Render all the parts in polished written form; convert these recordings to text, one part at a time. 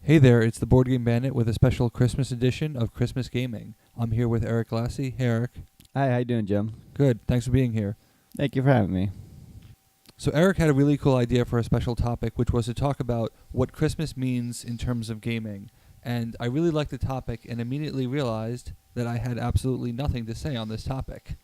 Hey there, it's the Board Game Bandit with a special Christmas edition of Christmas Gaming. I'm here with Eric Glassey. Hey, Eric. Hi, how you doing, Jim? Good, thanks for being here. Thank you for having me. So Eric had a really cool idea for a special topic, which was to talk about what Christmas means in terms of gaming. And I really liked the topic and immediately realized that I had absolutely nothing to say on this topic.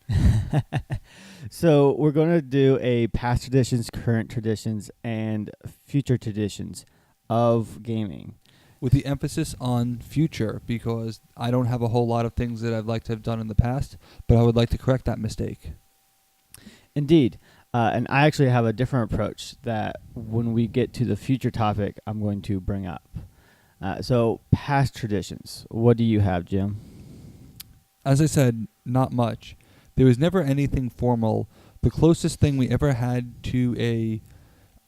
So we're going to do a past traditions, current traditions, and future traditions of gaming. With the emphasis on future, because I don't have a whole lot of things that I'd like to have done in the past, but I would like to correct that mistake. Indeed. And I actually have a different approach that when we get to the future topic, I'm going to bring up. So past traditions. What do you have, Jim? As I said, not much. There was never anything formal. The closest thing we ever had to a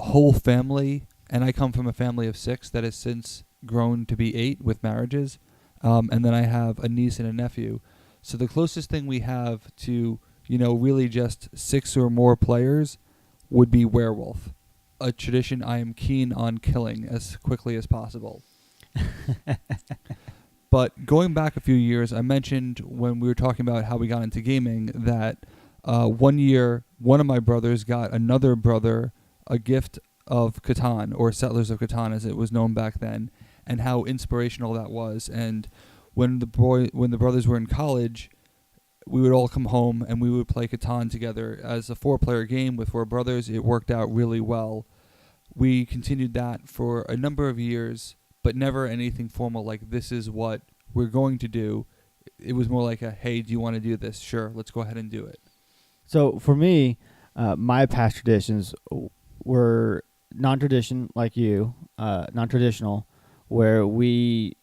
whole family, and I come from a family of 6 that has since grown to be 8 with marriages, and then I have a niece and a nephew. So the closest thing we have to, really just 6 or more players would be Werewolf, a tradition I am keen on killing as quickly as possible. But going back a few years, I mentioned when we were talking about how we got into gaming that one year, one of my brothers got another brother a gift of Catan, or Settlers of Catan as it was known back then, and how inspirational that was. And when the brothers were in college, we would all come home and we would play Catan together as a 4-player game with 4 brothers. It worked out really well. We continued that for a number of years, but never anything formal like this is what we're going to do. It was more like a, hey, do you want to do this? Sure, let's go ahead and do it. So for me, my past traditions were non-traditional, where we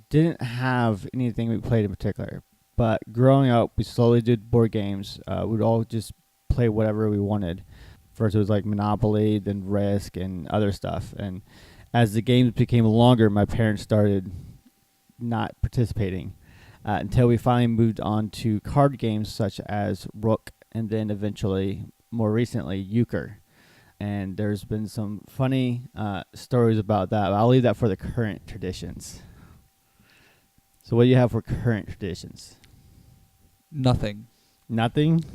didn't have anything we played in particular. But growing up, we slowly did board games. We'd all just play whatever we wanted. First it was like Monopoly, then Risk and other stuff. And as the games became longer, my parents started not participating until we finally moved on to card games such as Rook and then eventually, more recently, Euchre. And there's been some funny stories about that. I'll leave that for the current traditions. So what do you have for current traditions? Nothing. Nothing?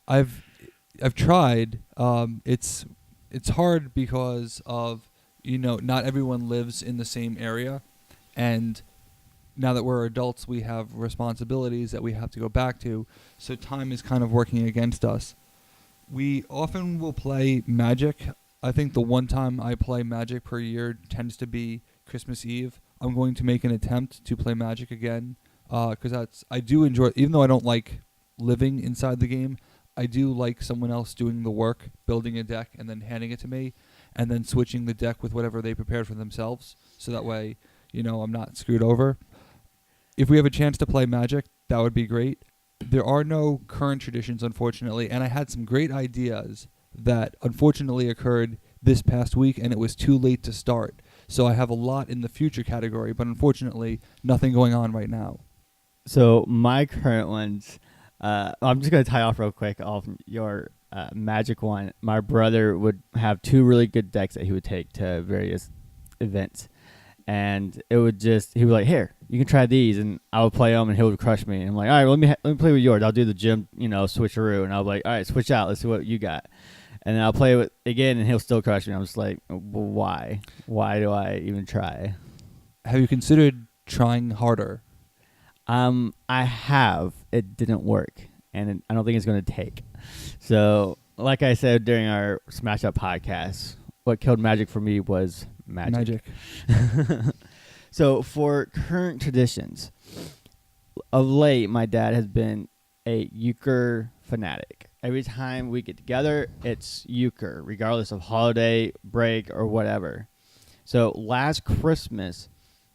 I've tried. It's hard because of not everyone lives in the same area, and now that we're adults, we have responsibilities that we have to go back to. So time is kind of working against us. We often will play Magic. I think the one time I play Magic per year tends to be Christmas Eve. I'm going to make an attempt to play Magic again because I do enjoy, even though I don't like living inside the game, I do like someone else doing the work, building a deck and then handing it to me, and then switching the deck with whatever they prepared for themselves. So that way, I'm not screwed over. If we have a chance to play Magic, that would be great. There are no current traditions, unfortunately, and I had some great ideas that unfortunately occurred this past week, and it was too late to start. So I have a lot in the future category, but unfortunately, nothing going on right now. So my current ones, I'm just going to tie off real quick off your Magic one. My brother would have 2 really good decks that he would take to various events. And it would he would like, here, you can try these, and I would play them, and he would crush me. And I'm like, all right, let me play with yours. I'll do the gym, switcheroo, and I'll be like, all right, switch out. Let's see what you got. And then I'll play with again, and he'll still crush me. I'm just like, well, why? Why do I even try? Have you considered trying harder? I have. It didn't work, and I don't think it's going to take. So, like I said during our Smash Up podcast, what killed Magic for me was magic. So for current traditions, of late, my dad has been a Euchre fanatic. Every time we get together, it's Euchre, regardless of holiday, break, or whatever. So last Christmas,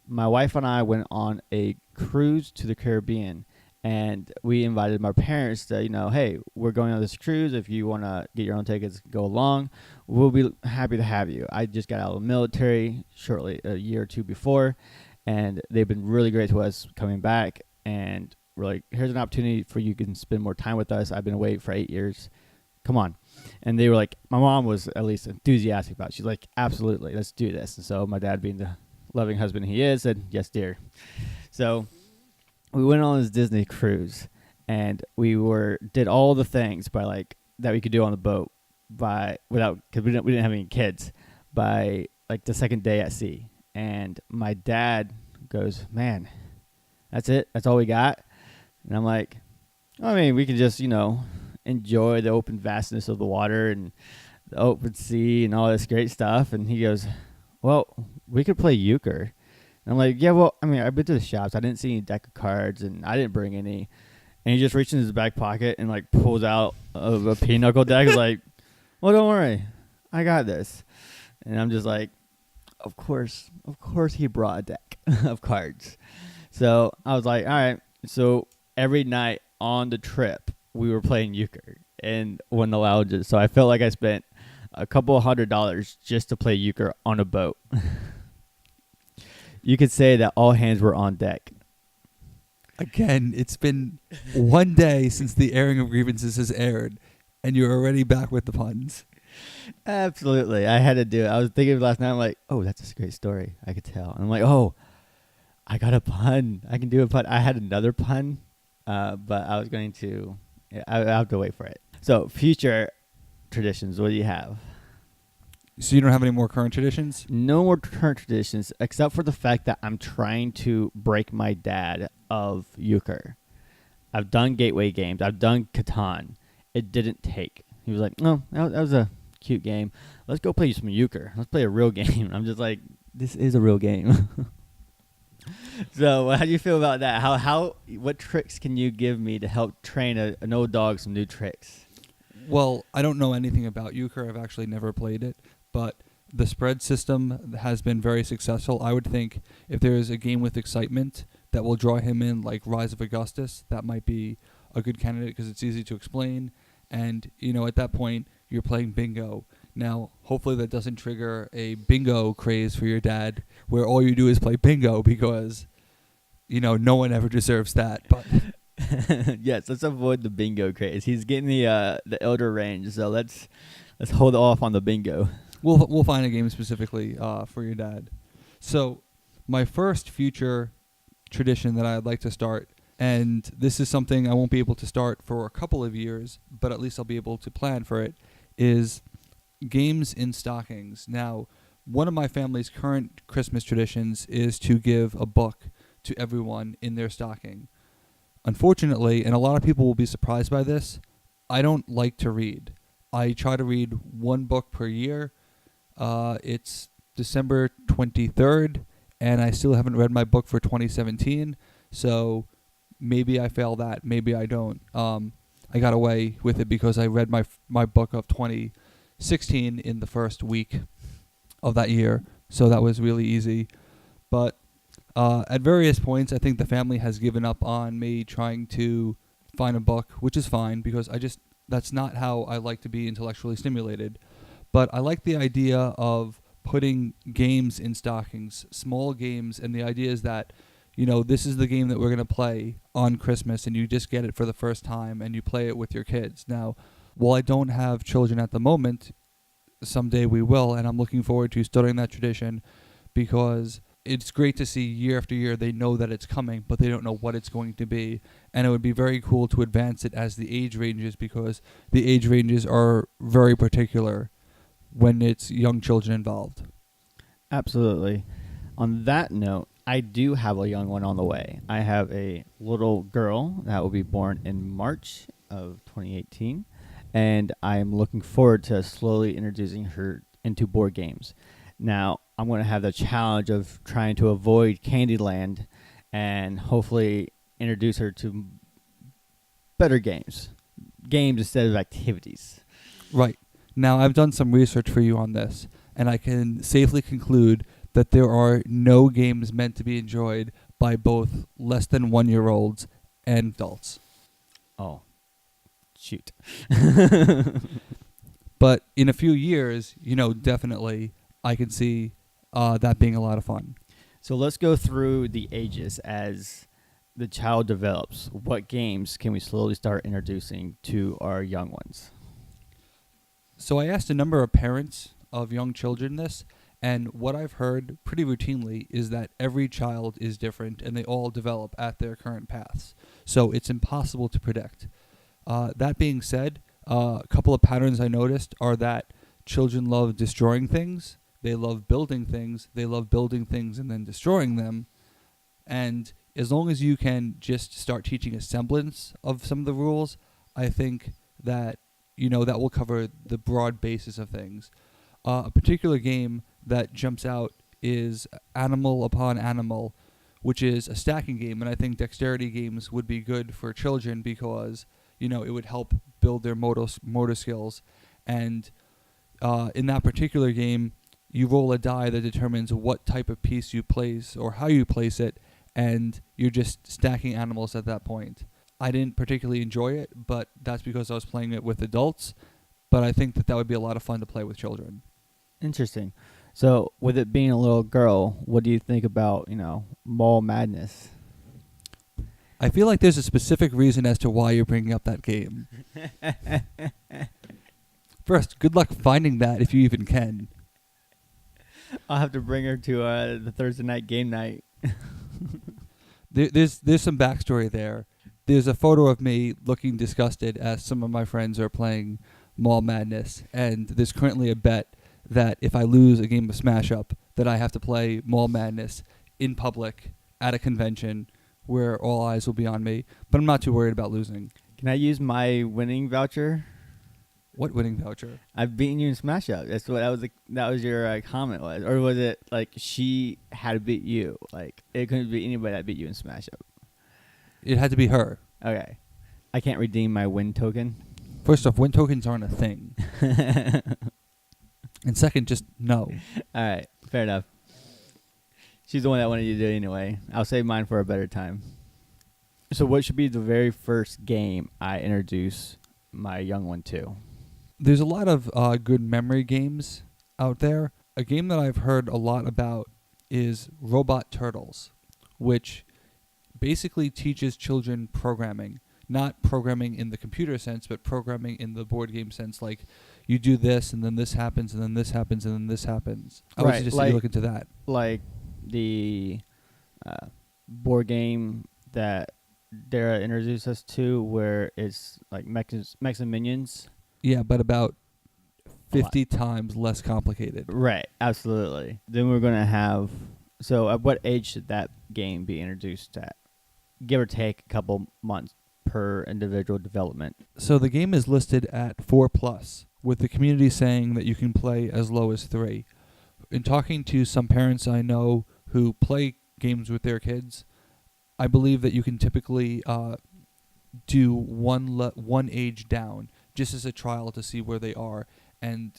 my wife and I went on a cruise to the Caribbean, and we invited my parents to, hey, we're going on this cruise. If you want to get your own tickets, go along. We'll be happy to have you. I just got out of the military shortly, a year or 2 before, and they've been really great to us coming back. And we're like, here's an opportunity for you to spend more time with us. I've been away for 8 years. Come on. And they were like, my mom was at least enthusiastic about it. She's like, absolutely, let's do this. And so my dad being the loving husband he is, said, yes, dear. So we went on this Disney cruise, and did all the things that we could do on the boat because we didn't have any kids by the second day at sea. And my dad goes, man, that's it? That's all we got? And I'm like, I mean, we can just, enjoy the open vastness of the water and the open sea and all this great stuff. And he goes, well, we could play euchre. And I'm like, yeah, well, I mean, I've been to the shops. I didn't see any deck of cards, and I didn't bring any. And he just reaches in his back pocket and pulls out a pinochle deck. He's like, well, don't worry, I got this. And I'm just like, of course he brought a deck of cards. So I was like, all right. So every night on the trip, we were playing euchre in one of the lounges. So I felt like I spent a couple $100 just to play euchre on a boat. You could say that all hands were on deck. Again, it's been one day since the airing of grievances has aired, and you're already back with the puns. Absolutely. I had to do it. I was thinking of last night. I'm like, oh, that's a great story. I could tell. And I'm like, oh, I got a pun. I can do a pun. I had another pun, but I was going to, I have to wait for it. So future traditions, what do you have? So you don't have any more current traditions? No more current traditions, except for the fact that I'm trying to break my dad of euchre. I've done gateway games. I've done Catan. It didn't take. He was like, no, that was a cute game. Let's go play some euchre. Let's play a real game. I'm just like, this is a real game. So how do you feel about that? What tricks can you give me to help train an old dog some new tricks? Well, I don't know anything about euchre. I've actually never played it. But the spread system has been very successful. I would think if there is a game with excitement that will draw him in, like Rise of Augustus, that might be a good candidate because it's easy to explain. And, at that point, you're playing bingo. Now, hopefully that doesn't trigger a bingo craze for your dad where all you do is play bingo because, no one ever deserves that. But yes, let's avoid the bingo craze. He's getting the elder range, so let's hold off on the bingo. We'll find a game specifically for your dad. So my first future tradition that I'd like to start, and this is something I won't be able to start for a couple of years, but at least I'll be able to plan for it, is games in stockings. Now, one of my family's current Christmas traditions is to give a book to everyone in their stocking. Unfortunately, and a lot of people will be surprised by this, I don't like to read. I try to read one book per year. It's December 23rd, and I still haven't read my book for 2017, so maybe I fail that, maybe I don't. I got away with it because I read my book of 2016 in the first week of that year, so that was really easy. But at various points, I think the family has given up on me trying to find a book, which is fine because that's not how I like to be intellectually stimulated. But I like the idea of putting games in stockings, small games, and the idea is that, this is the game that we're going to play on Christmas, and you just get it for the first time, and you play it with your kids. Now, while I don't have children at the moment, someday we will, and I'm looking forward to starting that tradition because it's great to see year after year they know that it's coming, but they don't know what it's going to be. And it would be very cool to advance it as the age ranges because the age ranges are very particular when it's young children involved. Absolutely. On that note, I do have a young one on the way. I have a little girl that will be born in March of 2018, and I am looking forward to slowly introducing her into board games. Now, I'm going to have the challenge of trying to avoid Candyland and hopefully introduce her to better games instead of activities. Right. Now, I've done some research for you on this, and I can safely conclude that there are no games meant to be enjoyed by both less than 1-year-olds and adults. Oh, shoot. But in a few years, definitely I can see that being a lot of fun. So let's go through the ages as the child develops. What games can we slowly start introducing to our young ones? So I asked a number of parents of young children this, And what I've heard pretty routinely is that every child is different and they all develop at their current paths. So it's impossible to predict. That being said, a couple of patterns I noticed are that children love destroying things, they love building things, they love building things and then destroying them. And as long as you can just start teaching a semblance of some of the rules, I think that, that will cover the broad basis of things. A particular game that jumps out is Animal Upon Animal, which is a stacking game, and I think dexterity games would be good for children because, it would help build their motor skills. And in that particular game, you roll a die that determines what type of piece you place or how you place it, and you're just stacking animals at that point. I didn't particularly enjoy it, but that's because I was playing it with adults, but I think that would be a lot of fun to play with children. Interesting. So, with it being a little girl, what do you think about, Mall Madness? I feel like there's a specific reason as to why you're bringing up that game. First, good luck finding that if you even can. I'll have to bring her to the Thursday night game night. There's some backstory there. There's a photo of me looking disgusted as some of my friends are playing Mall Madness, and there's currently a bet that if I lose a game of Smash Up, that I have to play Mall Madness in public at a convention where all eyes will be on me. But I'm not too worried about losing. Can I use my winning voucher? What winning voucher? I've beaten you in Smash Up. That's what that was your comment was, or was it like she had to beat you? Like it couldn't be anybody that beat you in Smash Up. It had to be her. Okay, I can't redeem my win token. First off, win tokens aren't a thing. And second, just no. All right, fair enough. She's the one that wanted you to do it anyway. I'll save mine for a better time. So what should be the very first game I introduce my young one to? There's a lot of good memory games out there. A game that I've heard a lot about is Robot Turtles, which basically teaches children programming. Not programming in the computer sense, but programming in the board game sense. Like, you do this, and then this happens, and then this happens, and then this happens. I would suggest that you look into that. Like the board game that Dara introduced us to, where it's like mechs and minions. Yeah, but about 50 times less complicated. Right, absolutely. Then we're going to have... So at what age should that game be introduced at? Give or take a couple months per individual development. So the game is listed at 4+, with the community saying that you can play as low as 3. In talking to some parents I know who play games with their kids, I believe that you can typically do one age down just as a trial to see where they are. And,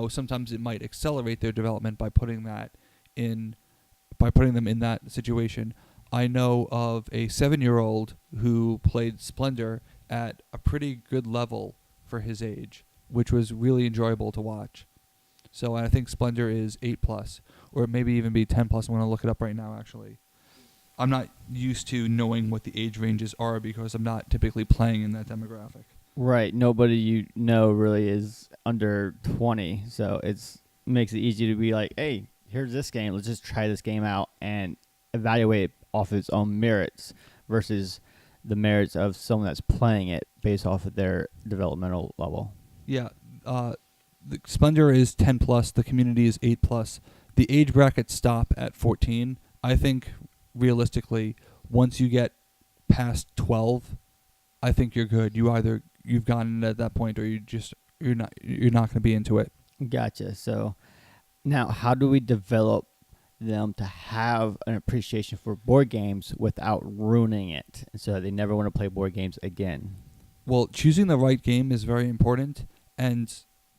sometimes it might accelerate their development by putting them in that situation. I know of a 7-year-old who played Splendor at a pretty good level for his age, which was really enjoyable to watch. So I think Splendor is 8+, or it maybe even be 10+. I'm going to look it up right now, actually. I'm not used to knowing what the age ranges are because I'm not typically playing in that demographic. Right. Nobody really is under 20, so it's makes it easy to be like, hey, here's this game. Let's just try this game out and evaluate it off its own merits versus the merits of someone that's playing it based off of their developmental level. Yeah. The Splendor is 10+. The community is 8+. The age brackets stop at 14. I think realistically, once you get past 12, I think you're good. You've gotten at that point, or you're not going to be into it. Gotcha. So now, how do we develop them to have an appreciation for board games without ruining it, so they never want to play board games again? Well, choosing the right game is very important, and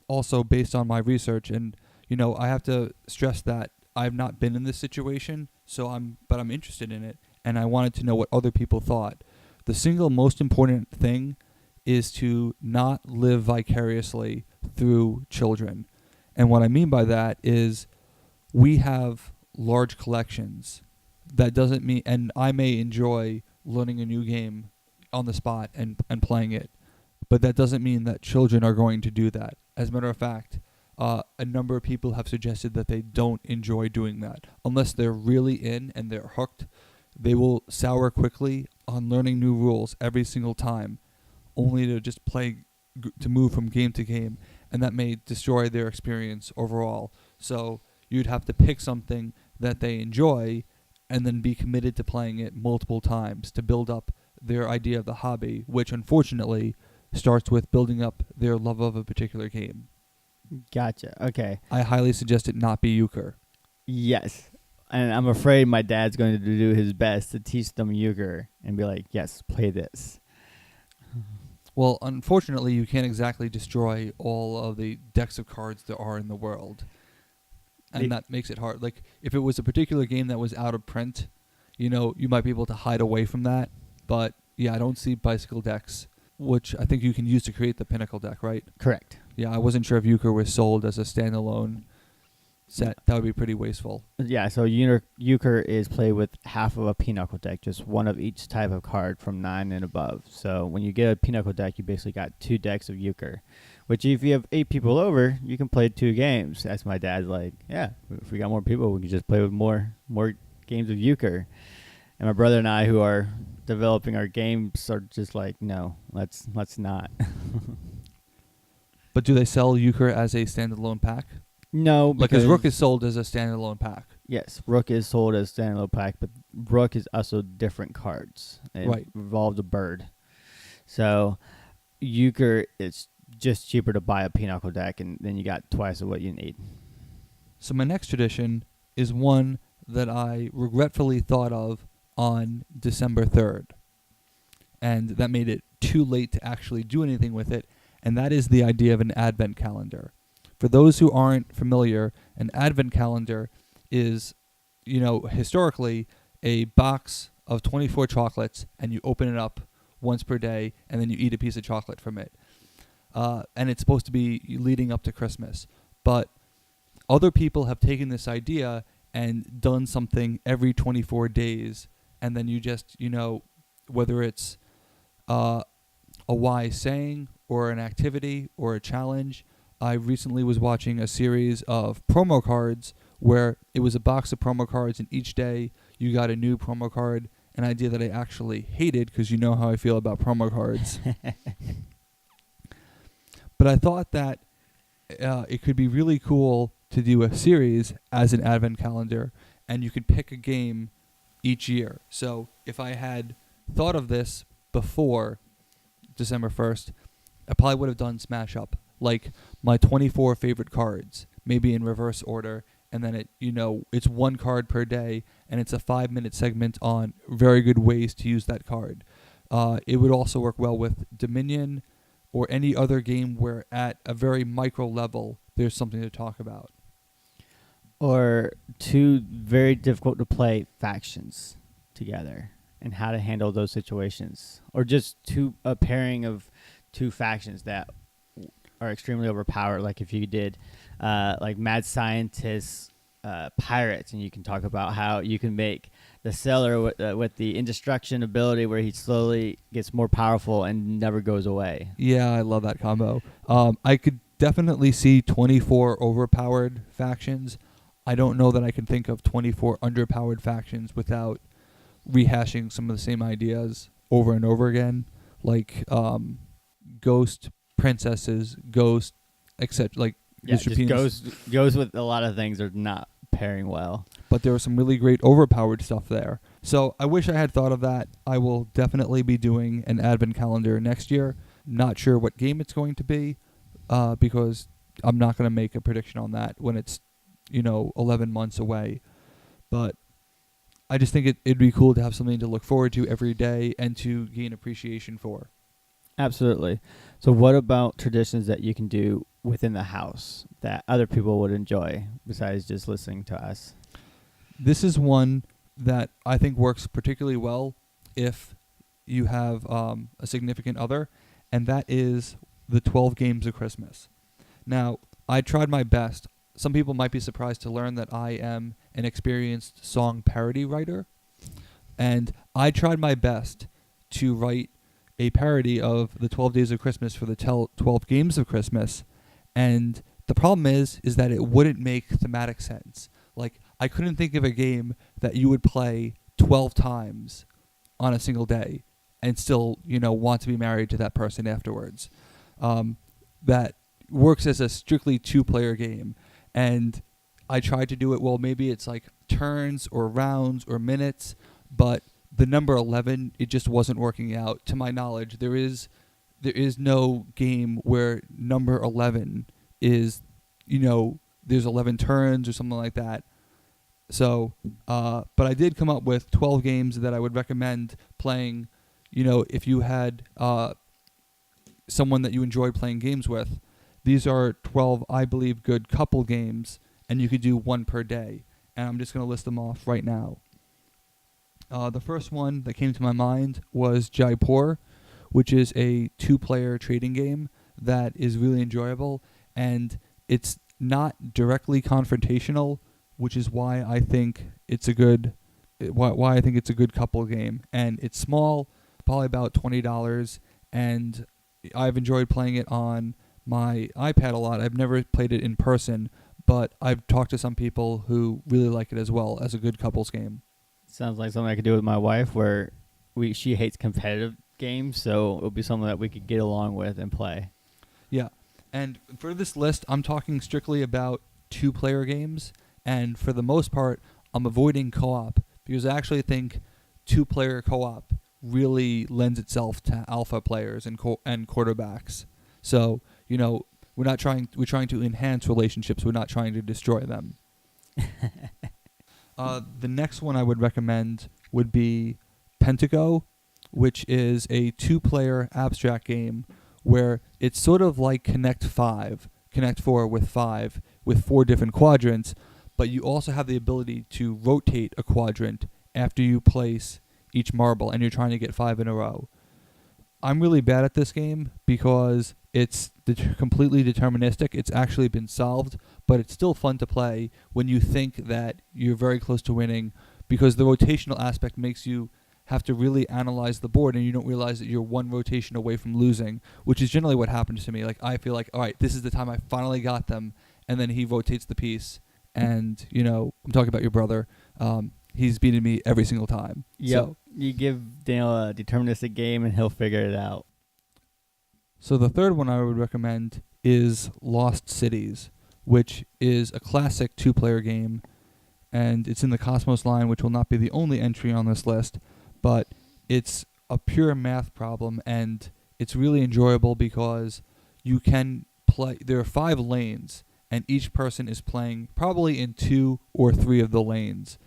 also based on my research, and I have to stress that I've not been in this situation, but I'm interested in it, and I wanted to know what other people thought. The single most important thing is to not live vicariously through children. And what I mean by that is we have large collections. That doesn't mean, and I may enjoy learning a new game on the spot and playing it, but that doesn't mean that children are going to do that. As a matter of fact, a number of people have suggested that they don't enjoy doing that. Unless they're really in and they're hooked, they will sour quickly on learning new rules every single time, only to just to move from game to game, and that may destroy their experience overall. So you'd have to pick something that they enjoy and then be committed to playing it multiple times to build up their idea of the hobby, which unfortunately starts with building up their love of a particular game. Gotcha. Okay. I highly suggest it not be euchre. Yes. And I'm afraid my dad's going to do his best to teach them euchre and be like, yes, play this. Well, unfortunately, you can't exactly destroy all of the decks of cards there are in the world. And that makes it hard. Like, if it was a particular game that was out of print, you might be able to hide away from that. But, yeah, I don't see bicycle decks, which I think you can use to create the Pinnacle deck, right? Correct. Yeah, I wasn't sure if euchre was sold as a standalone set. That would be pretty wasteful. Yeah, so euchre is played with half of a Pinochle deck, just one of each type of card from 9 and above. So when you get a Pinochle deck, you basically got 2 decks of euchre, which if you have 8 people over, you can play 2 games. That's my dad's like, yeah, if we got more people, we can just play with more games of euchre. And my brother and I, who are developing our games, are just like, no, let's not. But do they sell euchre as a standalone pack? No, because Rook is sold as a standalone pack. Yes, Rook is sold as a standalone pack, but Rook is also different cards. It involves a bird. So euchre is just cheaper to buy a Pinochle deck, and then you got twice of what you need. So my next tradition is one that I regretfully thought of on December 3rd. And that made it too late to actually do anything with it, and that is the idea of an advent calendar. For those who aren't familiar, an advent calendar is, historically a box of 24 chocolates, and you open it up once per day, and then you eat a piece of chocolate from it. And it's supposed to be leading up to Christmas. But other people have taken this idea and done something every 24 days, and then you just, whether it's a wise saying or an activity or a challenge. I recently was watching a series of promo cards where it was a box of promo cards, and each day you got a new promo card, an idea that I actually hated because you know how I feel about promo cards. But I thought that it could be really cool to do a series as an advent calendar, and you could pick a game each year. So if I had thought of this before December 1st, I probably would have done Smash Up, like my 24 favorite cards, maybe in reverse order, and then it's one card per day, and it's a 5-minute segment on very good ways to use that card. It would also work well with Dominion or any other game where at a very micro level there's something to talk about. Or 2 very difficult to play factions together and how to handle those situations. Or just a pairing of 2 factions that are extremely overpowered, like if you did like mad scientists, pirates, and you can talk about how you can make the sailor with the indestruction ability where he slowly gets more powerful and never goes away. Yeah, I love that combo. I could definitely see 24 overpowered factions. I don't know that I can think of 24 underpowered factions without rehashing some of the same ideas over and over again, like ghost princesses, ghost, etc. Like goes with a lot of things are not pairing well. But there was some really great overpowered stuff there. So I wish I had thought of that. I will definitely be doing an advent calendar next year. Not sure what game it's going to be, because I'm not going to make a prediction on that when it's 11 months away. But I just think it'd be cool to have something to look forward to every day and to gain appreciation for. Absolutely. So what about traditions that you can do within the house that other people would enjoy besides just listening to us? This is one that I think works particularly well if you have a significant other, and that is the 12 games of Christmas. Now, I tried my best. Some people might be surprised to learn that I am an experienced song parody writer, and I tried my best to write a parody of the 12 Days of Christmas for the 12 Games of Christmas, and The problem is that it wouldn't make thematic sense. Like, I couldn't think of a game that you would play 12 times on a single day and still, want to be married to that person afterwards. That works as a strictly two-player game. And I tried to do it, well, maybe it's like turns or rounds or minutes, but the number 11, it just wasn't working out. To my knowledge, there is no game where number 11 is, there's 11 turns or something like that. So, but I did come up with 12 games that I would recommend playing, if you had someone that you enjoy playing games with. These are 12, I believe, good couple games, and you could do one per day. And I'm just going to list them off right now. The first one that came to my mind was Jaipur, which is a two-player trading game that is really enjoyable, and it's not directly confrontational, which is why I think it's a good couple game. And it's small, probably about $20, and I've enjoyed playing it on my iPad a lot. I've never played it in person, but I've talked to some people who really like it as well as a good couples game. Sounds like something I could do with my wife, where she hates competitive games, so it'll be something that we could get along with and play. Yeah, and for this list, I'm talking strictly about two-player games, and for the most part, I'm avoiding co-op because I actually think two-player co-op really lends itself to alpha players and quarterbacks. So, we're trying to enhance relationships. We're not trying to destroy them. The next one I would recommend would be Pentago, which is a two-player abstract game where it's sort of like Connect 4 with 5, with 4 different quadrants, but you also have the ability to rotate a quadrant after you place each marble, and you're trying to get 5 in a row. I'm really bad at this game because it's completely deterministic. It's actually been solved, but it's still fun to play when you think that you're very close to winning, because the rotational aspect makes you have to really analyze the board, and you don't realize that you're one rotation away from losing, which is generally what happens to me. Like, I feel like, all right, this is the time I finally got them, and then he rotates the piece, and, I'm talking about your brother. He's beaten me every single time. Yep. So, you give Daniel a deterministic game, and he'll figure it out. So the third one I would recommend is Lost Cities, which is a classic two-player game, and it's in the Cosmos line, which will not be the only entry on this list, but it's a pure math problem, and it's really enjoyable because you can play. There are 5 lanes, and each person is playing probably in 2 or 3 of the lanes.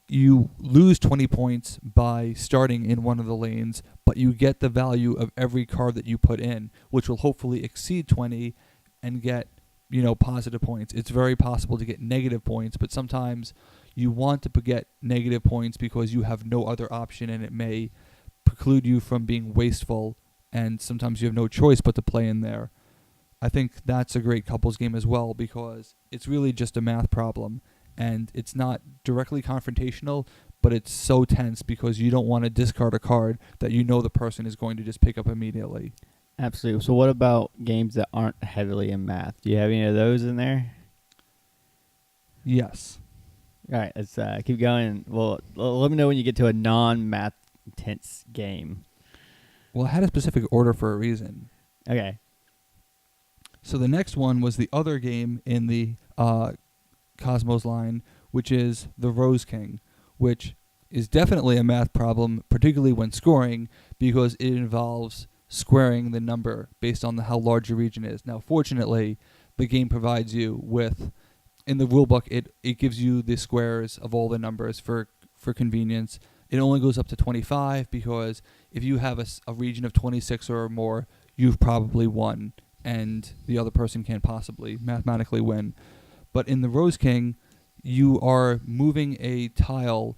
You lose 20 points by starting in one of the lanes, but you get the value of every card that you put in, which will hopefully exceed 20 and get, positive points. It's very possible to get negative points, but sometimes you want to get negative points because you have no other option, and it may preclude you from being wasteful, and sometimes you have no choice but to play in there. I think that's a great couples game as well because it's really just a math problem. And it's not directly confrontational, but it's so tense because you don't want to discard a card that the person is going to just pick up immediately. Absolutely. So what about games that aren't heavily in math? Do you have any of those in there? Yes. All right, let's keep going. Well, let me know when you get to a non-math intense game. Well, I had a specific order for a reason. Okay. So the next one was the other game in the Cosmos line, which is the Rose King, which is definitely a math problem, particularly when scoring, because it involves squaring the number based on how large your region is. Now, fortunately, the game provides you with, in the rulebook, it gives you the squares of all the numbers for convenience. It only goes up to 25 because if you have a region of 26 or more, you've probably won, and the other person can't possibly mathematically win. But in the Rose King, you are moving a tile,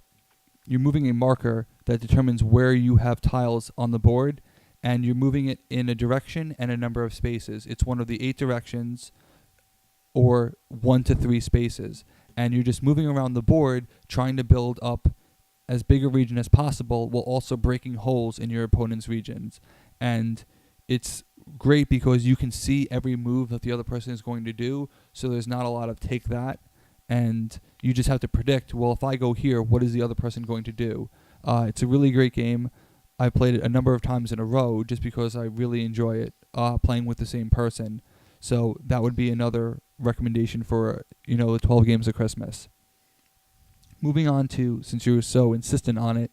you're moving a marker that determines where you have tiles on the board, and you're moving it in a direction and a number of spaces. It's one of the 8 directions or 1 to 3 spaces. And you're just moving around the board trying to build up as big a region as possible while also breaking holes in your opponent's regions. And it's great because you can see every move that the other person is going to do, so there's not a lot of take that, and you just have to predict, well, if I go here, what is the other person going to do? It's a really great game. I played it a number of times in a row just because I really enjoy it, playing with the same person. So that would be another recommendation for, the 12 Games of Christmas. Moving on to, since you were so insistent on it,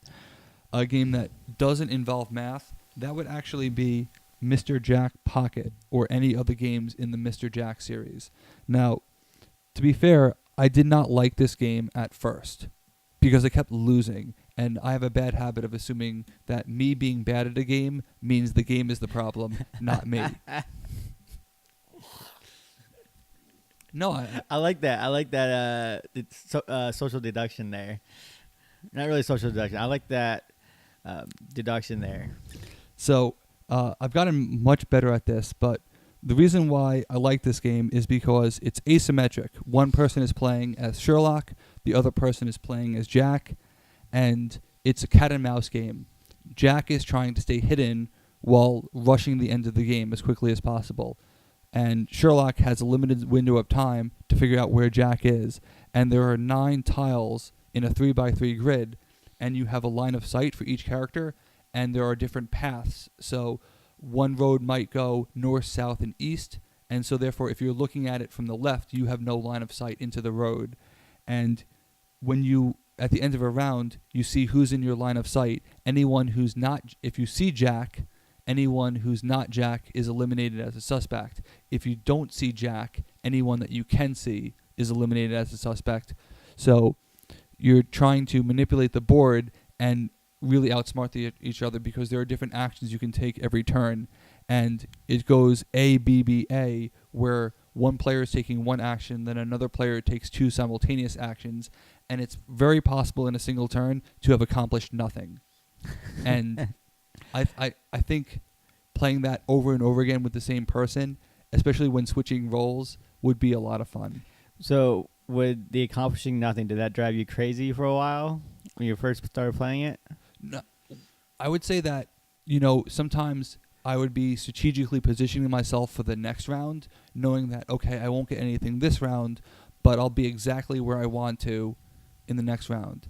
a game that doesn't involve math, that would actually be Mr. Jack Pocket, or any of the games in the Mr. Jack series. Now, to be fair, I did not like this game at first because I kept losing, and I have a bad habit of assuming that me being bad at a game means the game is the problem, not me. No, I like that. I like that social deduction there. Not really social deduction. I like that deduction there. So I've gotten much better at this, but the reason why I like this game is because it's asymmetric. One person is playing as Sherlock, the other person is playing as Jack, and it's a cat and mouse game. Jack is trying to stay hidden while rushing the end of the game as quickly as possible. And Sherlock has a limited window of time to figure out where Jack is. And there are 9 tiles in a 3x3 grid, and you have a line of sight for each character, and there are different paths. So one road might go north, south, and east, and so therefore if you're looking at it from the left, you have no line of sight into the road. And when you, at the end of a round, you see who's in your line of sight. Anyone who's not, if you see Jack, anyone who's not Jack is eliminated as a suspect. If you don't see Jack, anyone that you can see is eliminated as a suspect. So you're trying to manipulate the board and really outsmart each other because there are different actions you can take every turn. And it goes A, B, B, A, where one player is taking one action, then another player takes 2 simultaneous actions, and it's very possible in a single turn to have accomplished nothing. And I think playing that over and over again with the same person, especially when switching roles, would be a lot of fun. So would the accomplishing nothing, did that drive you crazy for a while when you first started playing it? No, I would say that, sometimes I would be strategically positioning myself for the next round, knowing that, okay, I won't get anything this round, but I'll be exactly where I want to in the next round.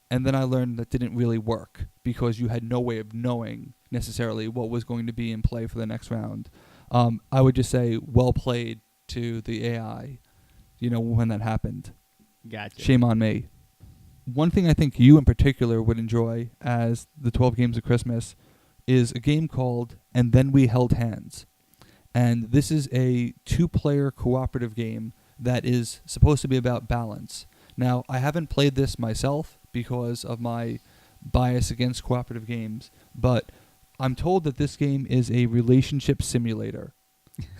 And then I learned that didn't really work because you had no way of knowing necessarily what was going to be in play for the next round. I would just say well played to the AI, when that happened. Gotcha. Shame on me. One thing I think you in particular would enjoy as the 12 Games of Christmas is a game called And Then We Held Hands. And this is a 2-player cooperative game that is supposed to be about balance. Now, I haven't played this myself because of my bias against cooperative games, but I'm told that this game is a relationship simulator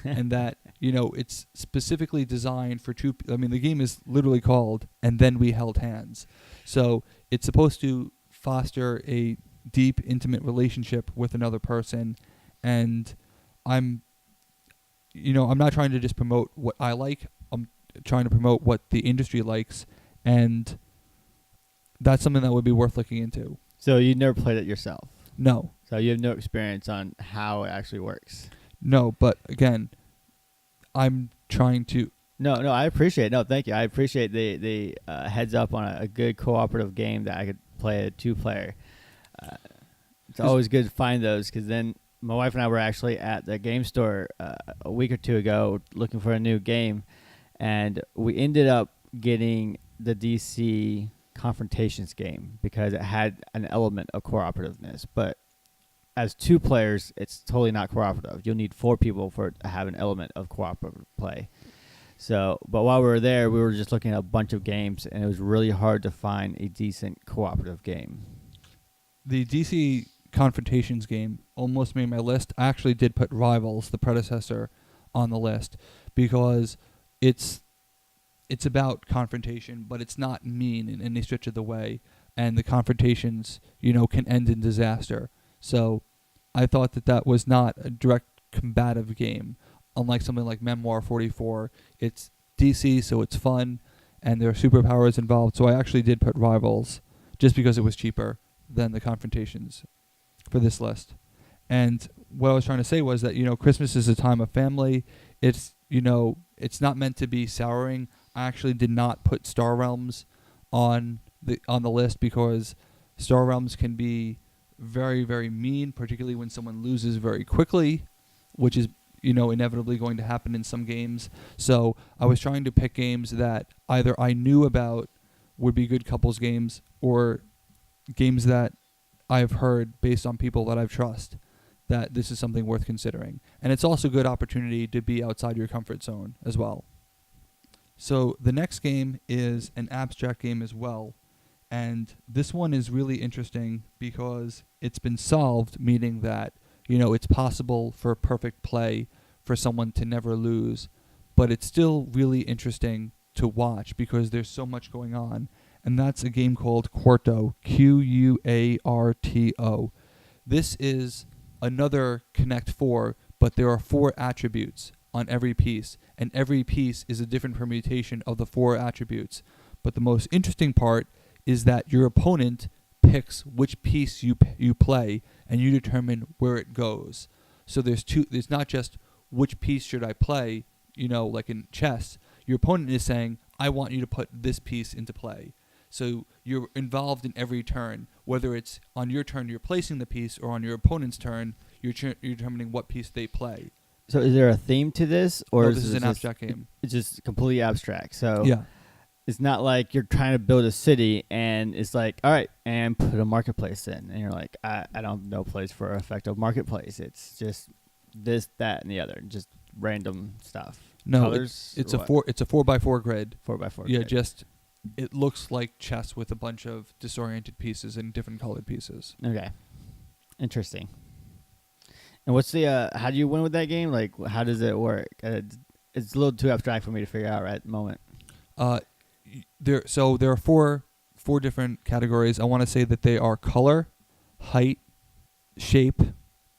and that, it's specifically designed for the game is literally called And Then We Held Hands. So it's supposed to foster a deep, intimate relationship with another person, and I'm not trying to just promote what I like. I'm trying to promote what the industry likes, and that's something that would be worth looking into. So you never played it yourself? No. So you have no experience on how it actually works? No, but again, I'm trying to... No, I appreciate it. No, thank you. I appreciate the heads up on a good cooperative game that I could play a 2-player. It's always good to find those because then my wife and I were actually at the game store a week or 2 ago looking for a new game, and we ended up getting the DC Confrontations game because it had an element of cooperativeness. But as 2 players, it's totally not cooperative. You'll need 4 people for it to have an element of cooperative play. So, but while we were there, we were just looking at a bunch of games, and it was really hard to find a decent cooperative game. The DC Confrontations game almost made my list. I actually did put Rivals, the predecessor, on the list because it's about confrontation, but it's not mean in any stretch of the way, and the confrontations, can end in disaster. So I thought that was not a direct combative game. Unlike something like Memoir 44, it's DC, so it's fun, and there are superpowers involved. So I actually did put Rivals just because it was cheaper than the Confrontations for this list. And what I was trying to say was that, Christmas is a time of family. It's not meant to be souring. I actually did not put Star Realms on the list because Star Realms can be very, very mean, particularly when someone loses very quickly, which is, inevitably going to happen in some games. So I was trying to pick games that either I knew about would be good couples games, or games that I've heard based on people that I've trust that this is something worth considering. And it's also a good opportunity to be outside your comfort zone as well. So the next game is an abstract game as well. And this one is really interesting because it's been solved, meaning that, it's possible for perfect play for someone to never lose. But it's still really interesting to watch because there's so much going on. And that's a game called Quarto, Quarto. This is another Connect 4, but there are 4 attributes on every piece, and every piece is a different permutation of the 4 attributes. But the most interesting part is that your opponent picks which piece you play, and you determine where it goes. So there's not just which piece should I play, like in chess. Your opponent is saying, I want you to put this piece into play. So you're involved in every turn, whether it's on your turn you're placing the piece, or on your opponent's turn you're determining what piece they play. So is there a theme to this, or no, this is an abstract game? It's just completely abstract. So yeah, it's not like you're trying to build a city and it's like, all right, and put a marketplace in, and you're like, I don't know place for an effective marketplace. It's just this, that, and the other, just random stuff. No, colors, it's a 4x4 grid. 4x4. Yeah, grid. just it looks like chess with a bunch of disoriented pieces and different colored pieces. Okay, interesting. And what's the how do you win with that game? Like, how does it work? It's a little too abstract for me to figure out right at the moment. There are four different categories. I want to say that they are color, height, shape,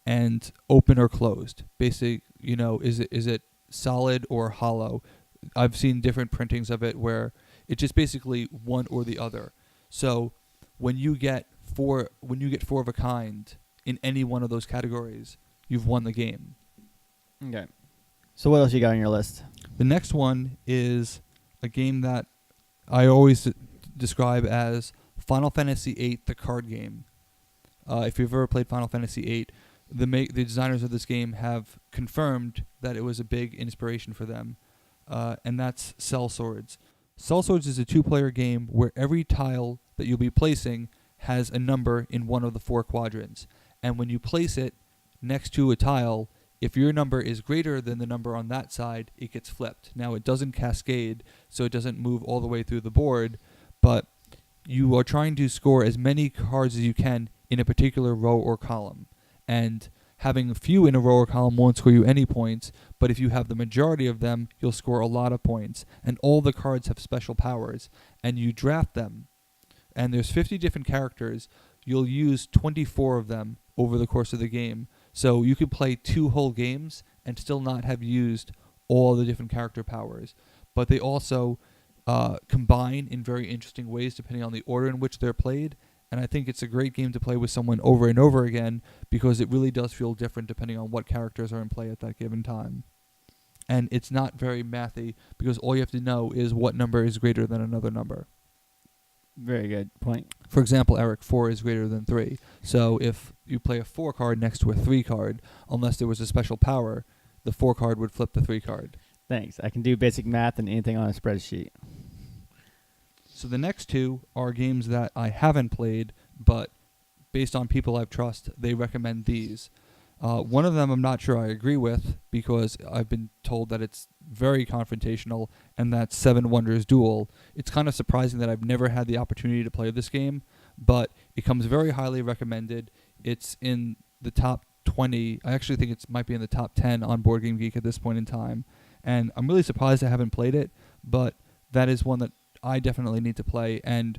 and open or closed. Basically, is it solid or hollow? I've seen different printings of it where it's just basically one or the other. So when you get four of a kind in any one of those categories, you've won the game. Okay. So what else you got on your list? The next one is a game that I always describe as Final Fantasy VIII, the card game. If you've ever played Final Fantasy VIII, the designers of this game have confirmed that it was a big inspiration for them, and that's Cell Swords. Cell Swords is a 2-player game where every tile that you'll be placing has a number in one of the 4 quadrants. And when you place it next to a tile, if your number is greater than the number on that side, it gets flipped. Now, it doesn't cascade, so it doesn't move all the way through the board, but you are trying to score as many cards as you can in a particular row or column. And having a few in a row or column won't score you any points, but if you have the majority of them, you'll score a lot of points. And all the cards have special powers, and you draft them. And there's 50 different characters. You'll use 24 of them over the course of the game. So you could play 2 whole games and still not have used all the different character powers. But they also combine in very interesting ways depending on the order in which they're played. And I think it's a great game to play with someone over and over again because it really does feel different depending on what characters are in play at that given time. And it's not very mathy because all you have to know is what number is greater than another number. Very good point. For example, Eric, 4 is greater than 3. So if you play a 4 card next to a 3 card, unless there was a special power, the 4 card would flip the 3 card. Thanks. I can do basic math and anything on a spreadsheet. So the next 2 are games that I haven't played, but based on people I've trust, they recommend these. One of them I'm not sure I agree with because I've been told that it's very confrontational, and that's Seven Wonders Duel. It's kind of surprising that I've never had the opportunity to play this game, but it comes very highly recommended. It's in the top 20. I actually think it might be in the top 10 on Board Game Geek at this point in time. And I'm really surprised I haven't played it, but that is one that I definitely need to play, and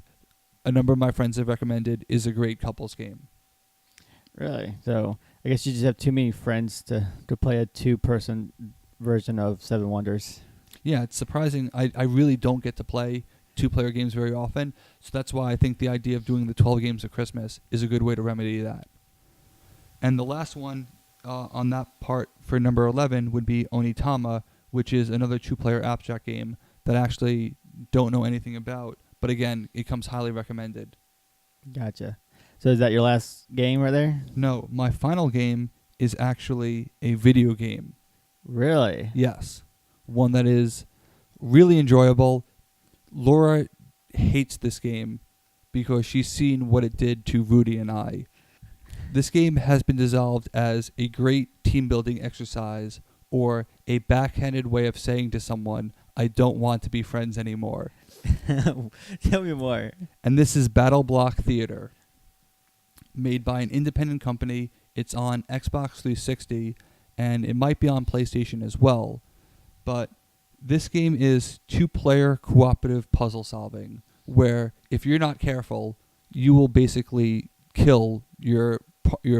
a number of my friends have recommended is a great couples game. Really? So I guess you just have too many friends to play a 2-person version of Seven Wonders. Yeah, it's surprising. I really don't get to play 2-player games very often, so that's why I think the idea of doing the 12 games of Christmas is a good way to remedy that. And the last one on that part for number 11 would be Onitama, which is another two-player abstract game that I actually don't know anything about. But again, it comes highly recommended. Gotcha. So is that your last game right there? No, my final game is actually a video game. Really? Yes. One that is really enjoyable. Laura hates this game because she's seen what it did to Rudy and I. This game has been dissolved as a great team-building exercise or a backhanded way of saying to someone, I don't want to be friends anymore. Tell me more. And this is Battle Block Theater, made by an independent company. It's on Xbox 360, and it might be on PlayStation as well. But this game is two-player cooperative puzzle solving, where if you're not careful, you will basically kill your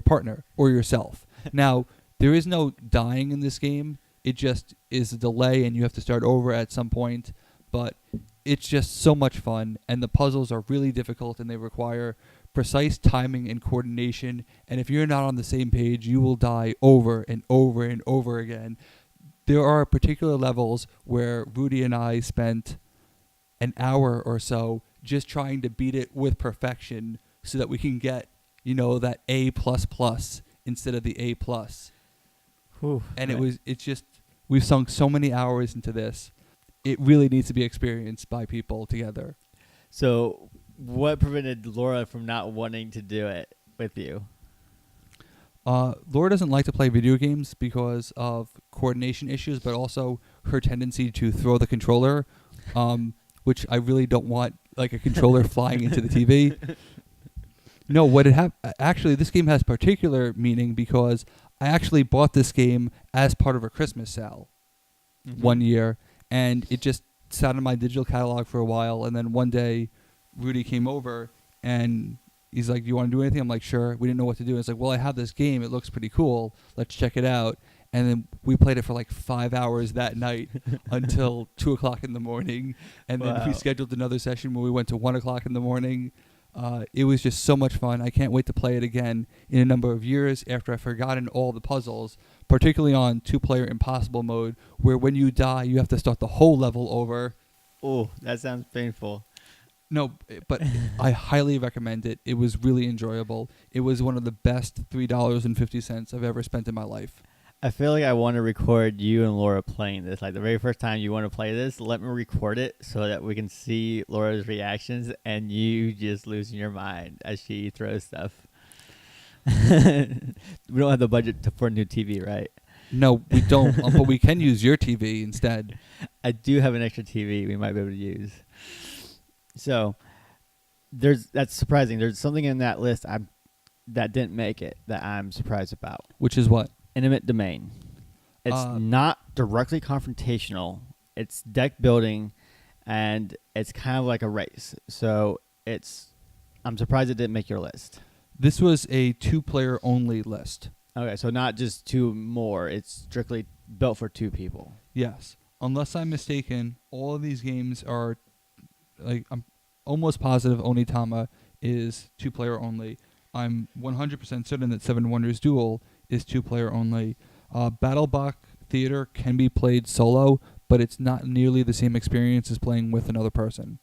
partner or yourself. Now, there is no dying in this game. It just is a delay, and you have to start over at some point. But it's just so much fun, and the puzzles are really difficult, and they require precise timing and coordination. And if you're not on the same page, you will die over and over and over again. There are particular levels where Rudy and I spent an hour or so just trying to beat it with perfection so that we can get, that A++ instead of the A+. Whew, and right. it's just, we've sunk so many hours into this. It really needs to be experienced by people together. So what prevented Laura from not wanting to do it with you? Laura doesn't like to play video games because of coordination issues, but also her tendency to throw the controller, which I really don't want, like a controller flying into the TV. No, actually, this game has particular meaning because I actually bought this game as part of a Christmas sale one year, and it just sat in my digital catalog for a while, and then one day Rudy came over, and he's like, do you want to do anything? I'm like, sure. We didn't know what to do. It's like, well, I have this game. It looks pretty cool. Let's check it out. And then we played it for like 5 hours that night until 2 o'clock in the morning. And then we scheduled another session where we went to 1 o'clock in the morning. It was just so much fun. I can't wait to play it again in a number of years after I've forgotten all the puzzles, particularly on two-player impossible mode, where when you die, you have to start the whole level over. Oh, that sounds painful. No, but I highly recommend it. It was really enjoyable. It was one of the best $3.50 I've ever spent in my life. I feel like I want to record you and Laura playing this. Like the very first time you want to play this, let me record it so that we can see Laura's reactions and you just losing your mind as she throws stuff. We don't have the budget for a new TV, right? No, we don't, but we can use your TV instead. I do have an extra TV we might be able to use. So that's surprising. There's something in that list that didn't make it that I'm surprised about. Which is what? Intimate Domain. It's not directly confrontational. It's deck building, and it's kind of like a race. So I'm surprised it didn't make your list. This was a two-player only list. Okay, so not just two more. It's strictly built for two people. Yes. Unless I'm mistaken, all of these games are, like, I'm almost positive Onitama is two-player only. I'm 100% certain that Seven Wonders Duel is two-player only. Battle Block Theater can be played solo, but it's not nearly the same experience as playing with another person.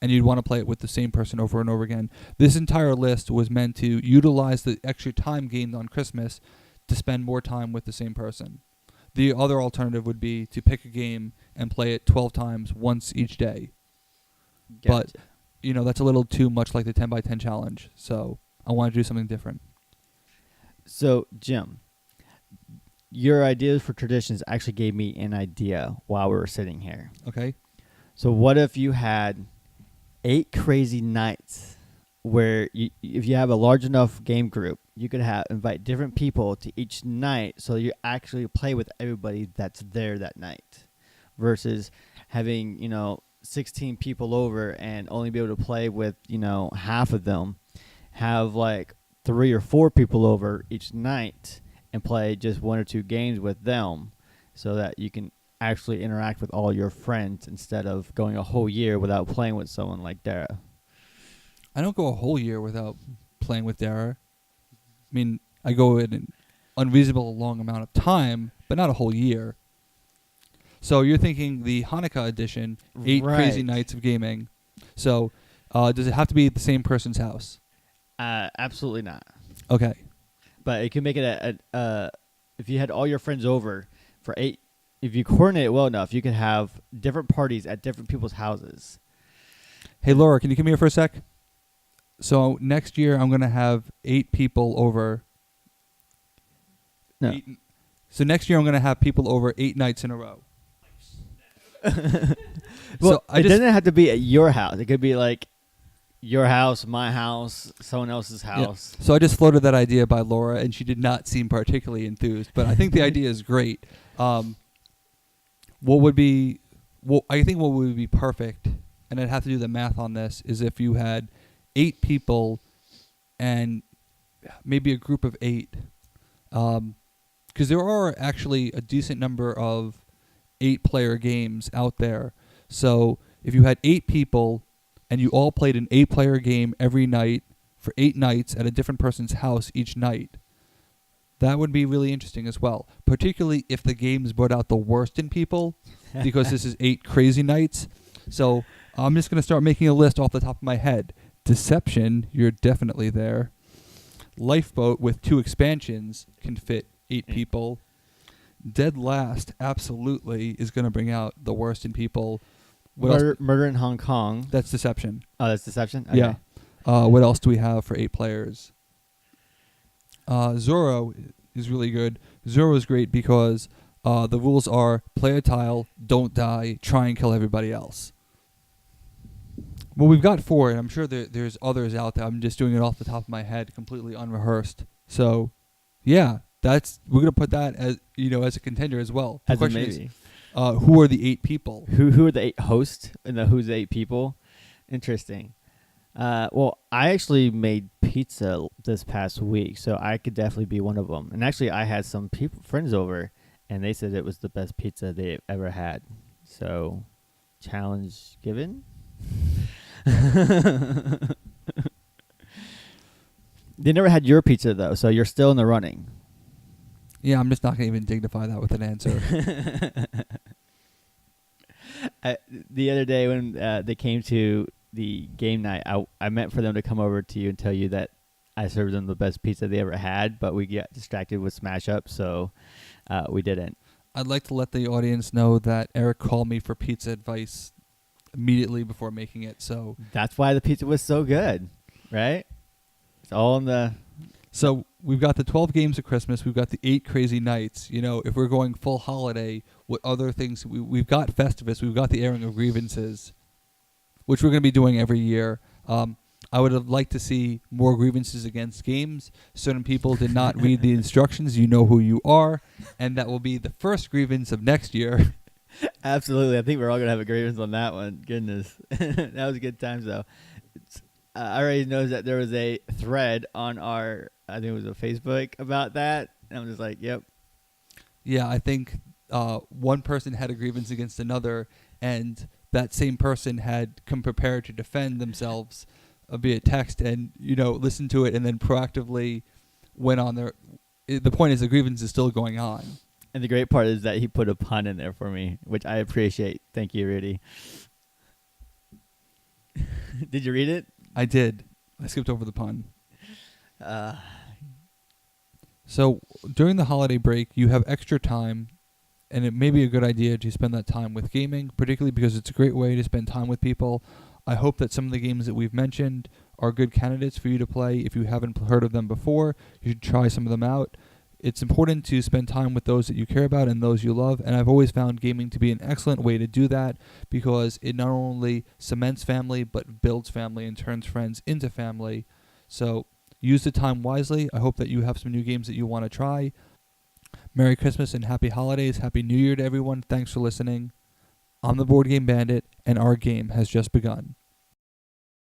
And you'd want to play it with the same person over and over again. This entire list was meant to utilize the extra time gained on Christmas to spend more time with the same person. The other alternative would be to pick a game and play it 12 times, once each day. Gotcha. But, that's a little too much like the 10 by 10 challenge. So I want to do something different. So, Jim, your ideas for traditions actually gave me an idea while we were sitting here. Okay. So what if you had 8 crazy nights where if you have a large enough game group, you could invite different people to each night so you actually play with everybody that's there that night versus having, 16 people over and only be able to play with, half of them. Have like 3 or 4 people over each night and play just 1 or 2 games with them so that you can actually interact with all your friends instead of going a whole year without playing with someone like Dara. I don't go a whole year without playing with Dara. I mean, I go in an unreasonable long amount of time, but not a whole year. So you're thinking the Hanukkah edition, 8 crazy Right. nights of gaming. So does it have to be at the same person's house? Absolutely not. Okay. But it can make it if you had all your friends over for 8, if you coordinate it well enough, you can have different parties at different people's houses. Hey, Laura, can you come here for a sec? So next year I'm going to have 8 people over. No. So next year I'm going to have people over 8 nights in a row. Well, So it doesn't have to be at your house. It could be like your house, my house, someone else's house. So I just floated that idea by Laura, and she did not seem particularly enthused. But I think the idea is great. What would be? Well, I think what would be perfect, and I'd have to do the math on this, is if you had 8 people, and maybe a group of 8, because there are actually a decent number of 8-player games out there. So if you had 8 people and you all played an 8-player game every night for 8 nights at a different person's house each night, that would be really interesting as well. Particularly if the games brought out the worst in people, because this is 8 crazy nights. So I'm just going to start making a list off the top of my head. Deception, you're definitely there. Lifeboat with 2 expansions can fit 8 people. Dead Last absolutely is going to bring out the worst in people. What else? Murder in Hong Kong. That's Deception. Oh, that's Deception? Okay. Yeah. What else do we have for 8 players? Zorro is really good. Zorro is great because the rules are play a tile, don't die, try and kill everybody else. Well, we've got 4, and I'm sure there's others out there. I'm just doing it off the top of my head, completely unrehearsed. So, yeah, we're gonna put that as as a contender as well. The As a question maybe. is, who are the 8 people? Who are the 8 hosts and who's the 8 people? Interesting. Well, I actually made pizza this past week, so I could definitely be one of them. And actually, I had some friends over, and they said it was the best pizza they've ever had. So, challenge given. They never had your pizza though, so you're still in the running. Yeah, I'm just not gonna even dignify that with an answer. The other day when they came to the game night, I meant for them to come over to you and tell you that I served them the best pizza they ever had, but we got distracted with Smash Up, so we didn't. I'd like to let the audience know that Eric called me for pizza advice immediately before making it. So That's why the pizza was so good, right? It's all in the... So we've got the 12 games of Christmas. We've got the 8 crazy nights. If we're going full holiday, what other things? We've got Festivus. We've got the airing of grievances, which we're going to be doing every year. I would have liked to see more grievances against games. Certain people did not read the instructions. You know who you are. And that will be the first grievance of next year. Absolutely. I think we're all going to have a grievance on that one. Goodness. That was a good times, though. I already know that there was a thread on our, I think it was a Facebook about that. And I'm just like, yep. Yeah, I think one person had a grievance against another, and that same person had come prepared to defend themselves via text and, listened to it and then proactively went on their... The point is the grievance is still going on. And the great part is that he put a pun in there for me, which I appreciate. Thank you, Rudy. Did you read it? I did. I skipped over the pun. So during the holiday break, you have extra time, and it may be a good idea to spend that time with gaming, particularly because it's a great way to spend time with people. I hope that some of the games that we've mentioned are good candidates for you to play. If you haven't heard of them before, you should try some of them out. It's important to spend time with those that you care about and those you love, and I've always found gaming to be an excellent way to do that because it not only cements family, but builds family and turns friends into family. So use the time wisely. I hope that you have some new games that you want to try. Merry Christmas and Happy Holidays. Happy New Year to everyone. Thanks for listening. I'm the Board Game Bandit, and our game has just begun.